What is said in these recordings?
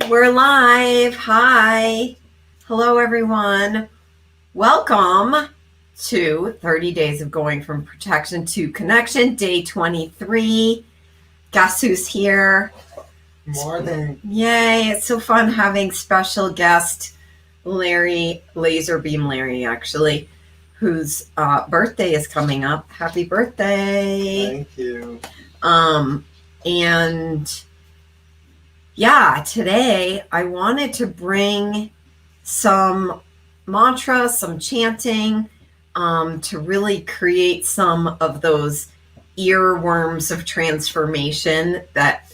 We're live. Hi. Hello, everyone. Welcome to 30 Days of Going from Protection to Connection, day 23. Guess who's here? Morning. Yay. It's so fun having special guest Larry, Laserbeam Larry, actually, whose birthday is coming up. Happy birthday. Thank you. And yeah, today I wanted to bring some mantra, some chanting, to really create some of those earworms of transformation that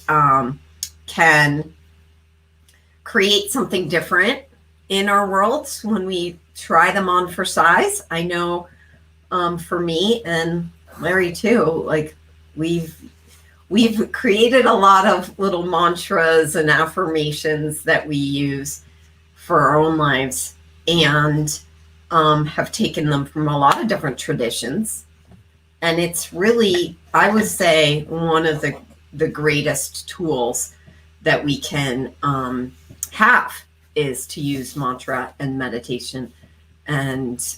can create something different in our worlds when we try them on for size. I know for me and Larry too, like we've created a lot of little mantras and affirmations that we use for our own lives, and have taken them from a lot of different traditions. And it's really, I would say, one of the greatest tools that we can have is to use mantra and meditation and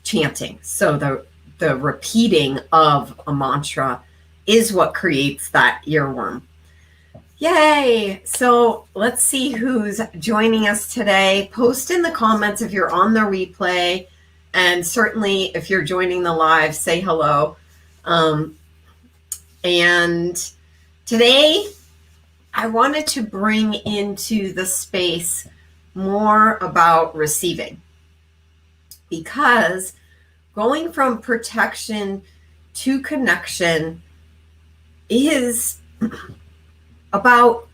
chanting. So the repeating of a mantra is what creates that earworm. Yay! So let's see who's joining us today. Post in the comments if you're on the replay, and certainly if you're joining the live, say hello. And today I wanted to bring into the space more about receiving, because going from protection to connection is about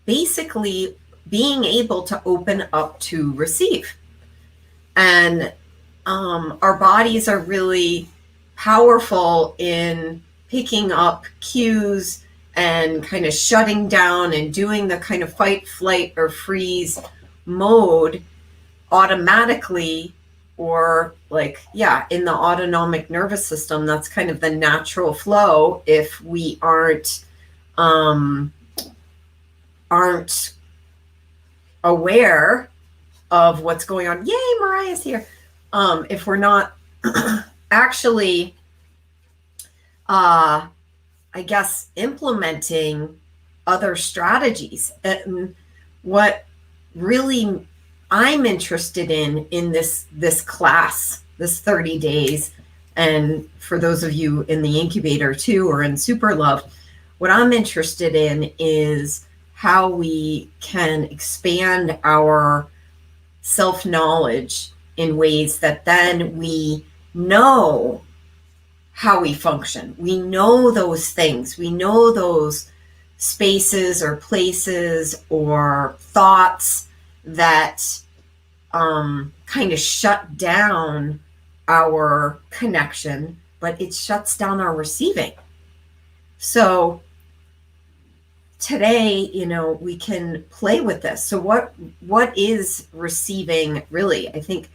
basically being able to open up to receive. And our bodies are really powerful in picking up cues and kind of shutting down and doing the kind of fight, flight, or freeze mode automatically, or in the autonomic nervous system. That's kind of the natural flow if we aren't aware of what's going on. Yay, Mariah's here. If we're not actually implementing other strategies. And what really I'm interested in this class, this 30 days, and for those of you in the incubator too, or in Super Love, what I'm interested in is how we can expand our self-knowledge in ways that then we know how we function. We know those things. We know those spaces or places or thoughts that kind of shut down our connection, but it shuts down our receiving. So today, we can play with this. So what is receiving really? I think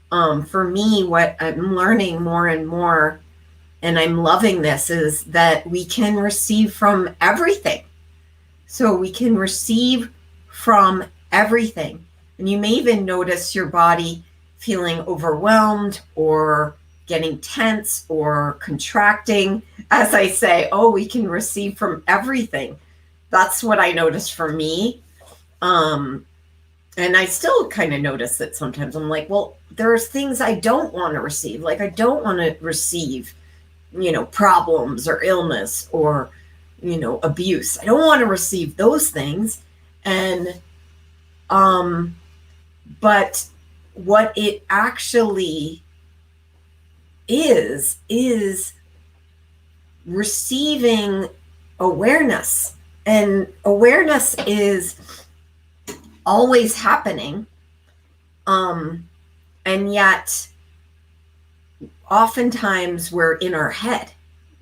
for me, what I'm learning more and more, and I'm loving this, is that we can receive from everything. So we can receive from everything. And you may even notice your body feeling overwhelmed or getting tense or contracting. As I say, we can receive from everything. That's what I noticed for me. And I still kind of notice that sometimes I'm like, well, there's things I don't want to receive. Like I don't want to receive, problems or illness or, abuse. I don't want to receive those things. And, but what it actually is receiving awareness. And awareness is always happening. And yet oftentimes we're in our head.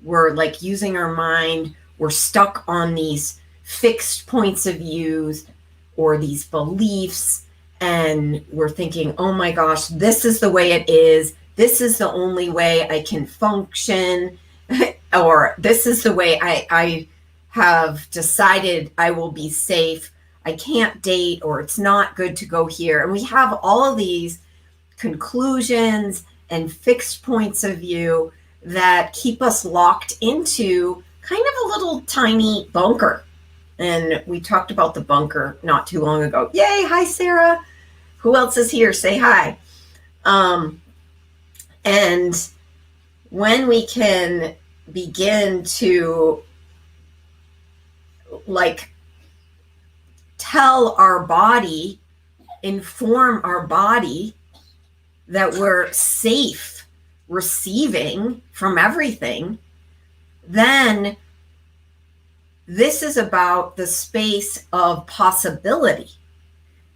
We're like using our mind. We're stuck on these fixed points of views or these beliefs. And we're thinking, oh my gosh, this is the way it is. This is the only way I can function. Or this is the way I have decided I will be safe. I can't date, or it's not good to go here. And we have all of these conclusions and fixed points of view that keep us locked into kind of a little tiny bunker. And we talked about the bunker not too long ago. Yay. Hi, Sarah. Who else is here? Say hi. And when we can begin to like tell our body, inform our body that we're safe receiving from everything, then this is about the space of possibility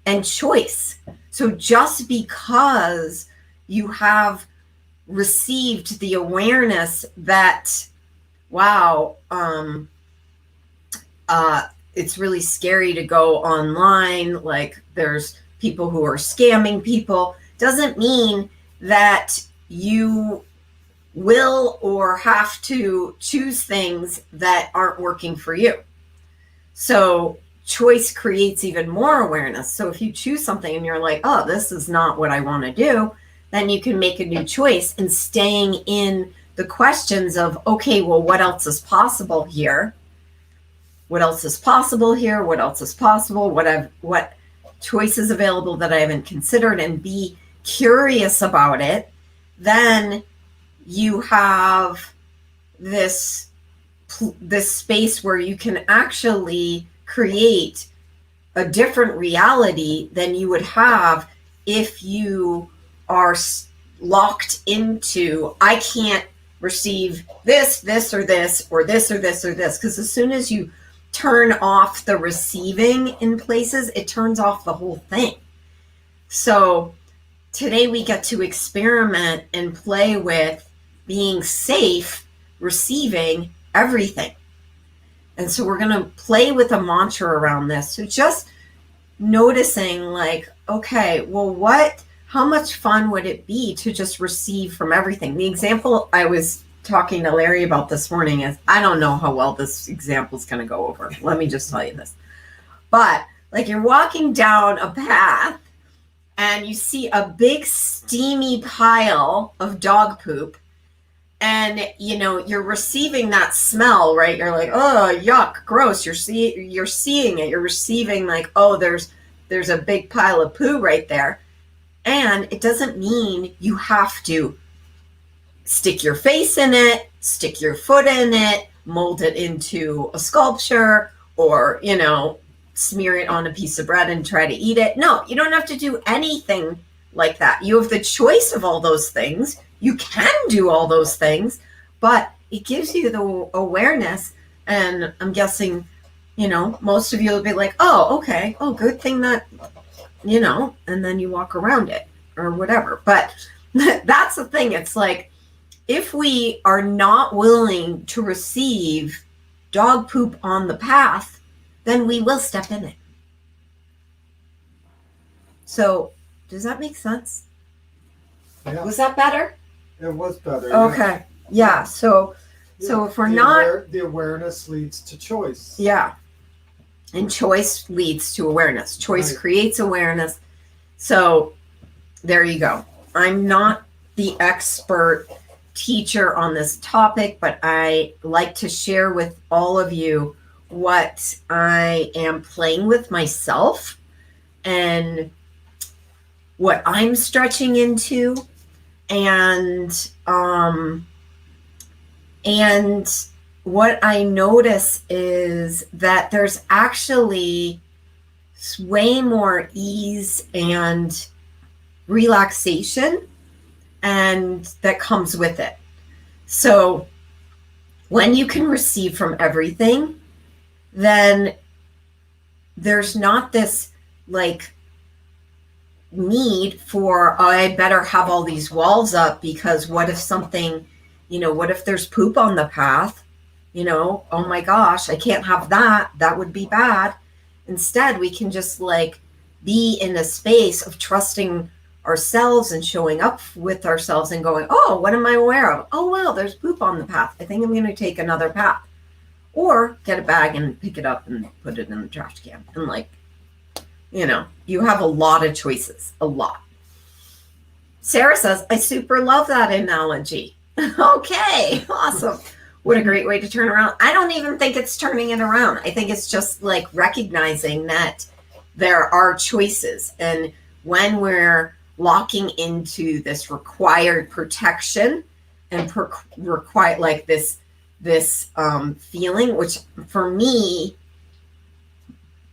and choice. So just because you have received the awareness that, wow, it's really scary to go online, like there's people who are scamming people, doesn't mean that you will or have to choose things that aren't working for you. So choice creates even more awareness. So if you choose something and you're like, oh, this is not what I want to do, then you can make a new choice, and staying in the questions of, okay, well, what else is possible here? What else is possible here? What else is possible? What choices available that I haven't considered, and be curious about it. Then you have this space where you can actually create a different reality than you would have if you are locked into, I can't receive this, or this, or this, or this, or this. Because as soon as you turn off the receiving in places, it turns off the whole thing. So today we get to experiment and play with being safe, receiving everything. And so we're going to play with a mantra around this. So just noticing like, okay, well, how much fun would it be to just receive from everything? The example I was talking to Larry about this morning is, I don't know how well this example is going to go over. Let me just tell you this. But like, you're walking down a path and you see a big steamy pile of dog poop, and you're receiving that smell, right? You're like, oh, yuck, gross. You're seeing it. You're receiving like, oh, there's a big pile of poo right there. And it doesn't mean you have to stick your face in it, stick your foot in it, mold it into a sculpture, or, smear it on a piece of bread and try to eat it. No, you don't have to do anything like that. You have the choice of all those things. You can do all those things, but it gives you the awareness. And I'm guessing, most of you will be like, oh, okay. Oh, good thing that, and then you walk around it or whatever. But that's the thing. It's like, if we are not willing to receive dog poop on the path, then we will step in it. So does that make sense? Yeah. Was that better? It was better. Okay. Yeah. So if we're the awareness leads to choice. Yeah. And choice leads to awareness. Choice creates awareness. So there you go. I'm not the expert teacher on this topic, but I like to share with all of you what I am playing with myself and what I'm stretching into. And what I notice is that there's actually way more ease and relaxation and that comes with it. So when you can receive from everything, then there's not this like need for, oh, I better have all these walls up, because what if something, what if there's poop on the path? Oh my gosh, I can't have that. That would be bad. Instead, we can just like be in a space of trusting ourselves and showing up with ourselves and going, oh, what am I aware of? Oh, well, there's poop on the path. I think I'm going to take another path. Or get a bag and pick it up and put it in the trash can and like You have a lot of choices, a lot. Sarah says, I super love that analogy. Okay, awesome. What a great way to turn around. I don't even think it's turning it around. I think it's just like recognizing that there are choices. And when we're locking into this required protection and require like this feeling, which for me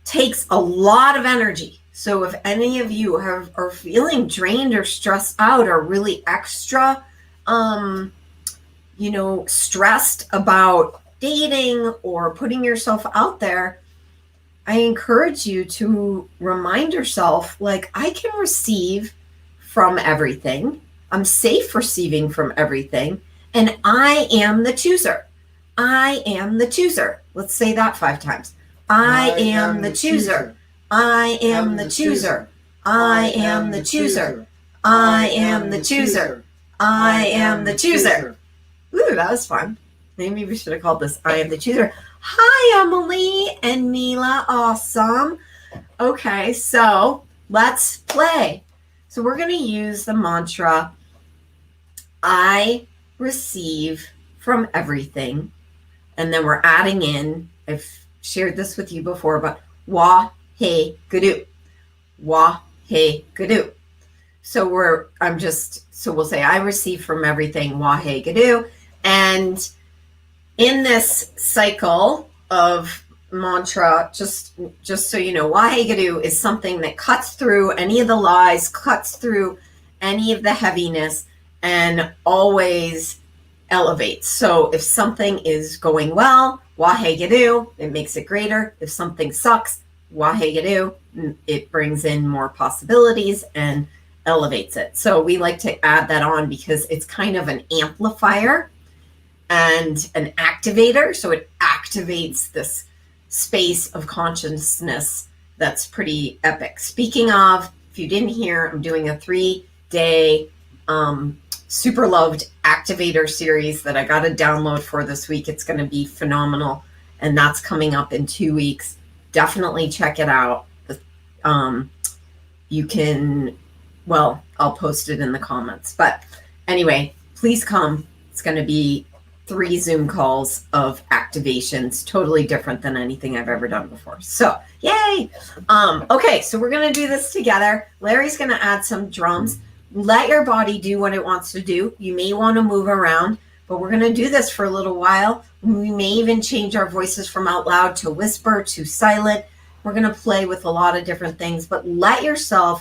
takes a lot of energy. So if any of you are feeling drained or stressed out or really extra, stressed about dating or putting yourself out there, I encourage you to remind yourself, like, I can receive from everything. I'm safe receiving from everything. And I am the chooser. I am the chooser. Let's say that 5 times. I am the chooser. I am the chooser. I am the chooser. I am the chooser. I am the chooser. Ooh, that was fun. Maybe we should have called this I am the chooser. Hi, Emily and Mila. Awesome. Okay, so let's play. So we're going to use the mantra, I receive from everything. And then we're adding in, I've shared this with you before, but wa, hey, gadu. Wa, hey, gadu. So we'll say, I receive from everything, wa, hey, gadu. And in this cycle of mantra, just so you know, wa, hey, gadu is something that cuts through any of the lies, cuts through any of the heaviness, and always elevates. So if something is going well, wa, hey, gadu, it makes it greater. If something sucks, wa, hey, gadu, it brings in more possibilities and elevates it. So we like to add that on because it's kind of an amplifier and an activator. So it activates this space of consciousness that's pretty epic. Speaking of, if you didn't hear, I'm doing a 3-day super loved activator series that I got a download for this week. It's going to be phenomenal. And that's coming up in 2 weeks. Definitely check it out. You can, I'll post it in the comments. But anyway, please come. It's going to be 3 Zoom calls of activations, totally different than anything I've ever done before. So, yay! Okay, so we're going to do this together. Larry's going to add some drums. Let your body do what it wants to do. You may want to move around, but we're going to do this for a little while. We may even change our voices from out loud to whisper to silent. We're going to play with a lot of different things, but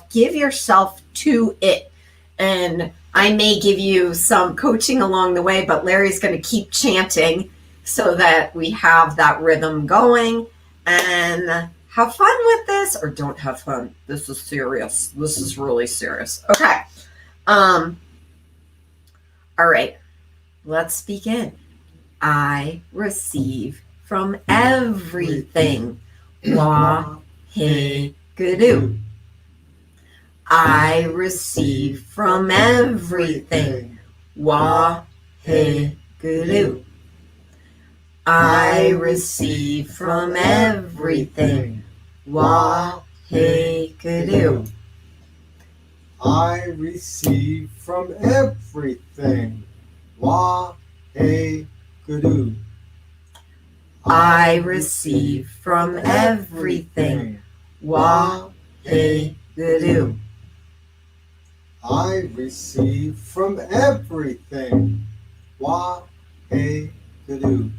give yourself to it. And I may give you some coaching along the way, but Larry's going to keep chanting so that we have that rhythm going. And have fun with this, or don't have fun. This is serious. This is really serious. Okay. All right. Let's begin. I receive from everything. Wa, hey, gadu. I receive from everything. Wa, hey, gadu. I receive from everything. Wa, hey, gadu. I receive from everything. Wa, hey, gadu. I receive from everything. Wa, hey, gadu. I receive from everything. Wa, hey, gadu.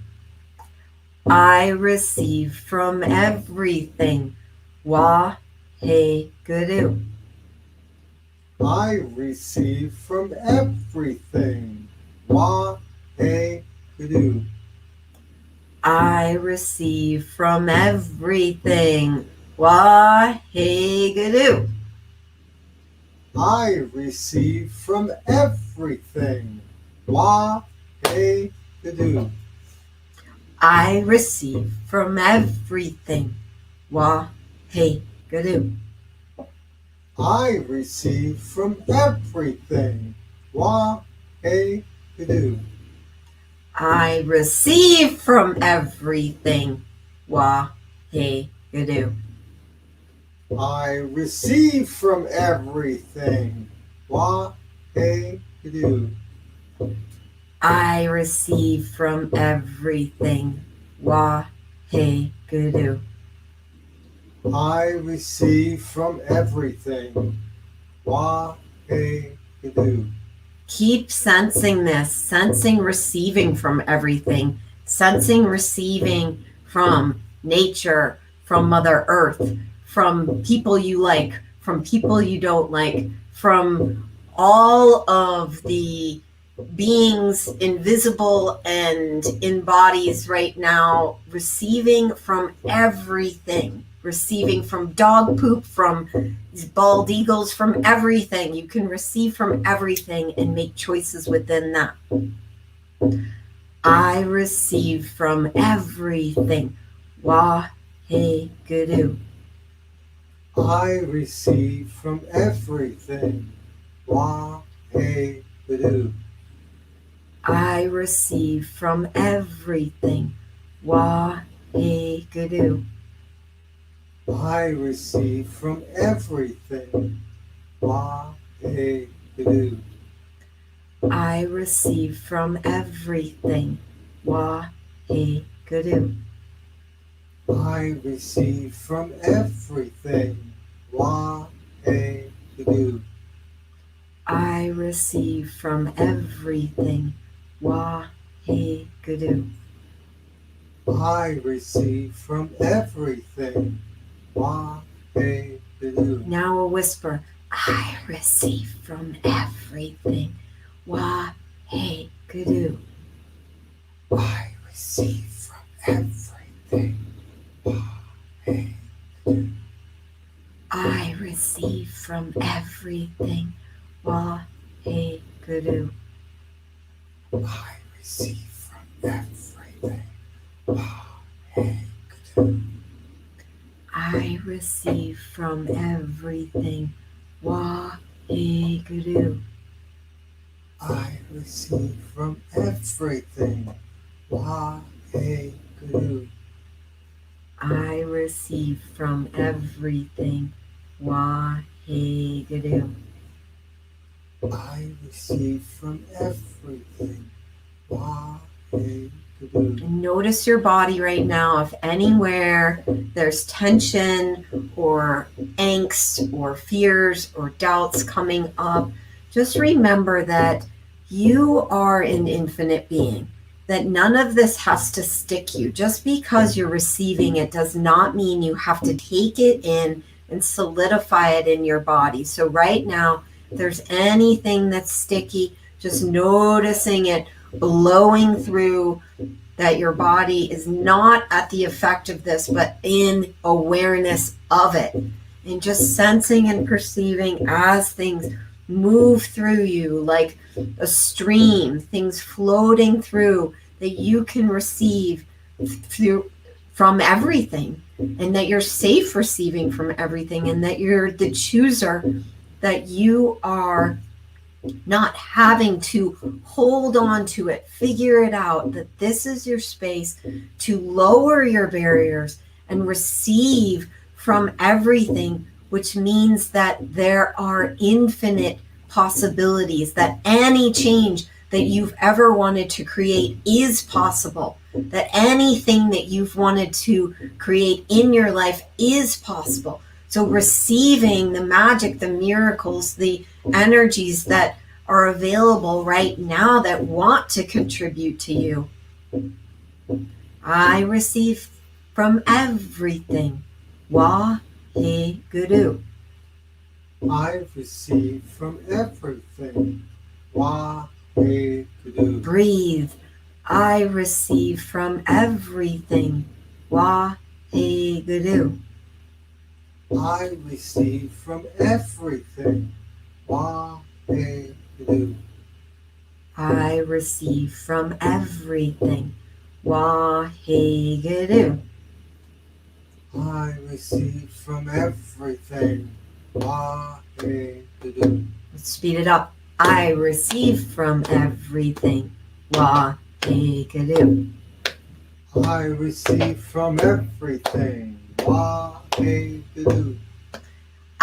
I receive from everything. Wa, hey, gadu. I receive from everything. Wa, hey, gadu. I receive from everything. Wa, hey, gadu. I receive from everything. Wa, hey, gadu. I receive from everything. Wa, hey, gadu. I receive from everything. Wa, hey, gadu. I receive from everything. Wa, hey, gadu. I receive from everything. Wah-hey-do. I receive from everything. Wah-hey-guru. I receive from everything. Wah-hey-do. Keep sensing this, sensing receiving from everything, sensing receiving from nature, from Mother Earth, from people you like, from people you don't like, from all of the beings invisible and in bodies right now, receiving from everything, receiving from dog poop, from these bald eagles, from everything. You can receive from everything and make choices within that. I receive from everything. Wah-hey-guru. I receive from everything. Wah-hey-do. I receive from everything. Wah-hey-guru. I receive from everything. Wah-hey-do. I receive from everything. Wah-hey-guru. I receive from everything. Wah-hey-do. I receive from everything. Wah-hey-guru. I receive from everything. Wah-hey-do. Now a whisper. I receive from everything. Wah-hey-guru. I receive from everything. Wah-hey-do. I receive from everything. Wah-hey-guru. I receive from everything. Wah-hey-do. I receive from everything. Wah-hey-guru. I receive from everything. Wah-hey-do. I receive from everything. Wah-hey-guru. I receive from everything. Wah-hey-do. And notice your body right now. If anywhere there's tension or angst or fears or doubts coming up, just remember that you are an infinite being, that none of this has to stick you. Just because you're receiving it does not mean you have to take it in and solidify it in your body. So right now, if there's anything that's sticky, just noticing it blowing through, that your body is not at the effect of this, but in awareness of it. And just sensing and perceiving as things move through you like a stream, things floating through that you can receive through from everything, and that you're safe receiving from everything, and that you're the chooser, that you are not having to hold on to it, figure it out, that this is your space to lower your barriers and receive from everything, which means that there are infinite possibilities, that any change that you've ever wanted to create is possible, that anything that you've wanted to create in your life is possible. So receiving the magic, the miracles, the energies that are available right now that want to contribute to you. I receive from everything. Wah-hey-guru. I receive from everything. Wah-hey-do. Breathe. I receive from everything. Wah-hey-guru. I receive from everything. Wah-hey-do. I receive from everything. Wah-hey-guru. I receive from everything. Wah-hey-do. Let's speed it up. I receive from everything. Wah-hey-guru. I receive from everything. Wah-hey-do.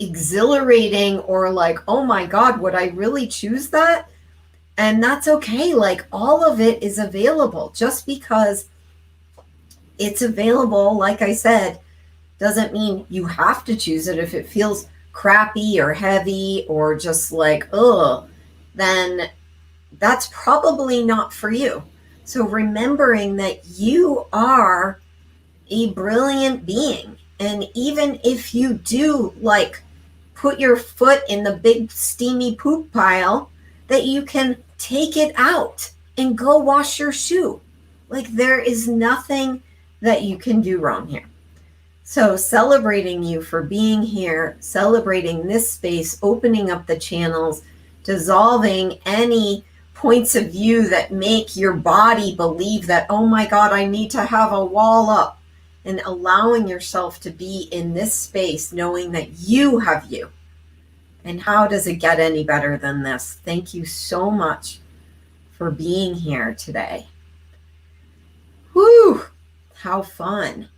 exhilarating or like, oh my God, would I really choose that? And that's okay. Like all of it is available. Just because it's available, like I said, doesn't mean you have to choose it. If it feels crappy or heavy or just like, ugh, then that's probably not for you. So remembering that you are a brilliant being. And even if you do like put your foot in the big steamy poop pile, that you can take it out and go wash your shoe. Like there is nothing that you can do wrong here. So celebrating you for being here, celebrating this space, opening up the channels, dissolving any points of view that make your body believe that, oh my God, I need to have a wall up, and allowing yourself to be in this space, knowing that you have you. And how does it get any better than this? Thank you so much for being here today. Whew, how fun.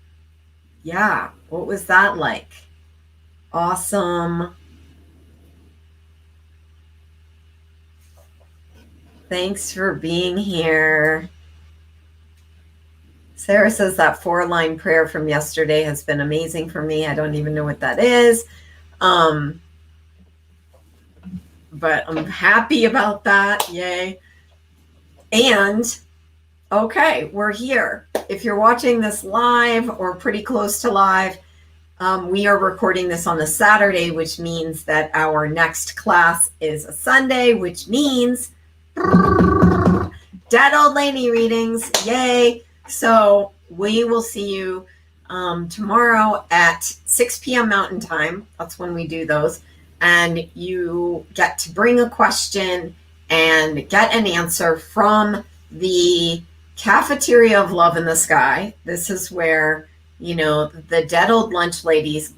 Yeah, what was that like? Awesome. Thanks for being here. Sarah says that 4-line prayer from yesterday has been amazing for me. I don't even know what that is. But I'm happy about that. Yay. And okay, we're here. If you're watching this live or pretty close to live, we are recording this on a Saturday, which means that our next class is a Sunday, which means Dead Old Lady readings. Yay. So we will see you tomorrow at 6 p.m. Mountain Time. That's when we do those. And you get to bring a question and get an answer from the Cafeteria of Love in the Sky. This is where, the Dead Old Lunch Ladies,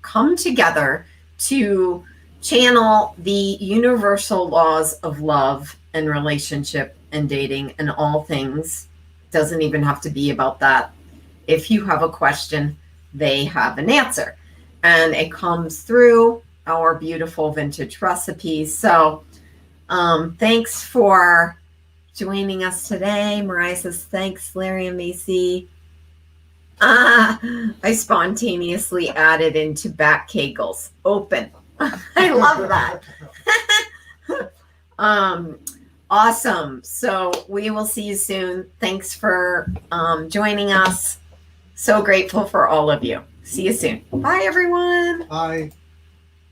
come together to channel the universal laws of love and relationship and dating and all things. Doesn't even have to be about that. If you have a question, they have an answer. And it comes through our beautiful vintage recipes. So thanks for joining us today. Mariah says, thanks, Larry and Macy. I spontaneously added into back kegels. Open. I love that. Awesome. So we will see you soon. Thanks for joining us. So grateful for all of you. See you soon. Bye, everyone. Bye.